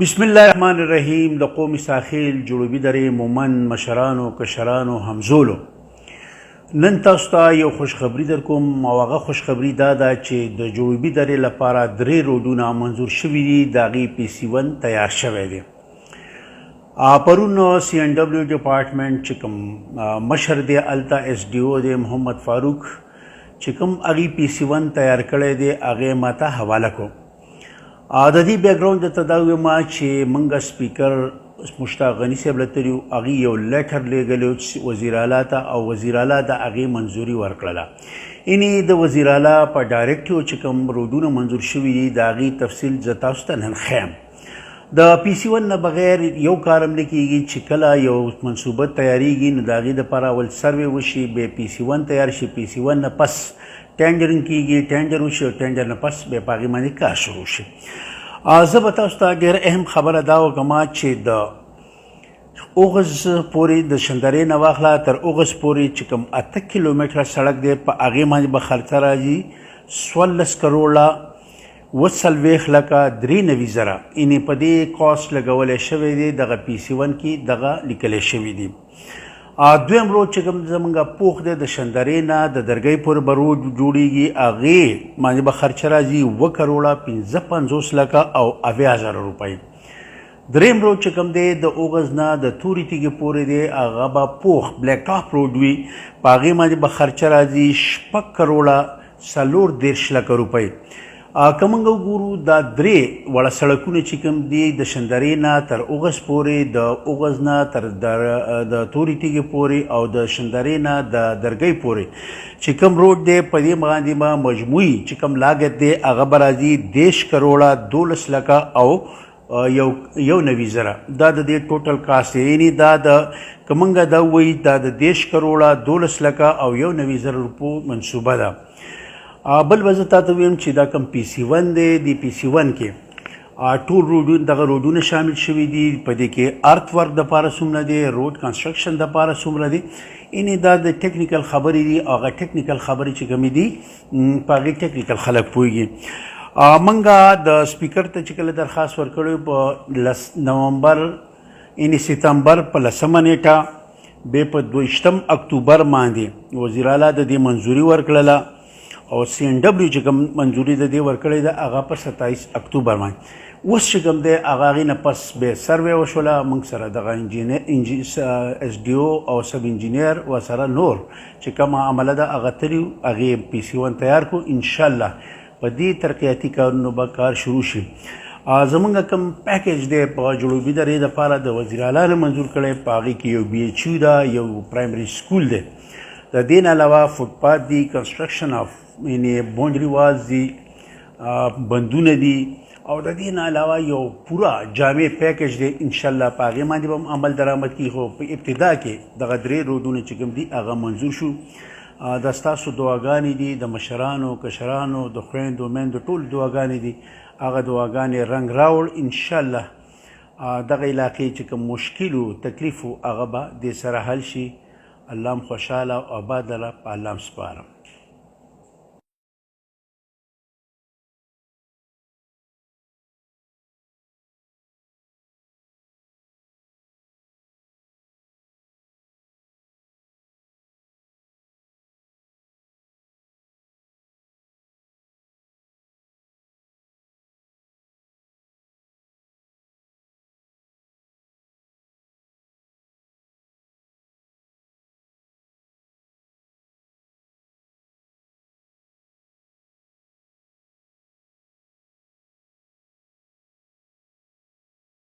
بسم الله الرحمن الرحیم. د قوم ساحل جنوبي درې مومن مشرانو کشرانو همزولو نن تاسو ته یو خوشخبری در کوم او هغه خوشخبری دا ده چې د جنوبي درې لپاره 3 روډونه منظور شوي دي. د هغې PC1 تیار شوی دی. پرون CNW ډپارټمنټ چې کوم مشر دی هلته SDO دی محمد فاروق چې کوم هغې PC1 تیار کړی دی هغې ماته حواله کو. د دې بیکګراوند درته دا ووایم چې موږ سپیکر مشتاق غني صاحب له تلي هغې یو لیټر لیږلی وزیر اعلی ته او وزیر اعلی د هغې منظوري ورکړله. یعنې د وزیر اعلی په ډایرکټیو چې کوم روډونه منظور شوي دي د هغې تفصیل زه تاسو ته نن ښیم. د PC1 نه بغیر یو کار هم نه کېږي چې کله یو منصوبه تیاریږي نو د هغې دپاره اول سروې وشي بیا PC1 تیار شي. PC1 نه پس ټینډرینګ کېږي، ټینډر وشي او ټینډر نه پس بیا په هغې باندې کار شروع شي. زه به تاسو ته ډېر اهم خبره دا وکړم چې د اوغز پورې د شندرې نه واخله تر اوغز پورې چې کوم 8 کیلومتره سړک دی په هغې باندې به خرڅه راځي 14 کروړه 40,93,000. یعنې په دې کاسټ لګولی شوی دی. دغه PC1 کې دغه لیکلی شوي دي. دویم روډ چې کوم زموږ پوخ دی د شندرې نه د درګۍ پورې به روډ جوړېږي هغې باندې به خرچه راځي 2 کروړه 55 لکه او 80,000 روپۍ. دریم روډ چې کوم دی د اوغز نه د تورې تیږې پورې دی هغه به پوخ بلیک ټاپ روډ وي په هغې باندې به خرچه راځي 6 کروړه 40 لکه روپۍ. که موږ وګورو دا 3 وړه سړکونه چې کوم دي د شندرې نه تر اوغز پورې د اوغز نه تر د تورې تیږې پورې او د شندرې نه د درګۍ پورې چې کوم روډ دی په دې باندې به مجموعي چې کوم لاګت دی هغه به راځي 10 کروړه 12 لکه او 91,000. دا د دې ټوټل کاست دی. یعنې دا د که موږ دا ووایي دا د 10 کروړه 12 لکه او 91,000 روپو منصوبه ده. بل به زه تاته ویم چې دا کوم PC1 دی د PC1 کې ټول روډونه دغه روډونه شامل شوي دي. په دې کې ارت ورک دپاره څومره دی، روډ کنسټرکشن دپاره څومره دی. یعنې دا د ټیکنیکل خبرې دي. هغه ټیکنیکل خبرې چې کومې دي په هغې ټیکنیکل خلک پوهېږي. موږ د سپیکر ته چې کله درخواست ورکړی په نومبر یعنې ستمبر په 10مه نیټه بیا په 22 اکتوبر باندې وزیر اعلی د دې منظوري ورکړله او CNW چې کوم منظوري د دې ورکړې ده هغه په 27 اکتوبر باندې. اوس چې کوم دی هغه هغې نه پس بیا سروې وشوله. موږ سره دغه SDO او سب انجینیر ورسره نور چې کومه عمله ده هغه تلي هغې PC1 تیار کړو. انشاءالله په دې ترقیاتي کارونو به کار شروع شي. زموږ کوم پیکیج دی په جنوبي درې دپاره د وزیر اعلی نه منظور کړی په هغې کې یو BHU ده، یو پرایمري سکول دی، د دې نه علاوه فوټپات دي، کنسټرکشن آف یعنې باونډري والز دي، بندونه دي او د دې نه علاوه یو پوره جامع پیکیج دی. انشاءالله په هغې باندې به هم عمل درآمد کېږي. خو په ابتدا کې دغه 3 روډونه چې کوم دي هغه منظور شو. دا ستاسو دعاګانې دي، د مشرانو کشرانو د خویندو میندو ټول دعاګانې دي. هغه دعاګانې رنګ راوړ. انشاءالله دغه علاقې چې کوم مشکل و تکلیف و هغه به دې سره حل شي. الله هم خوشحاله او آباد لره په الله هم سپارم.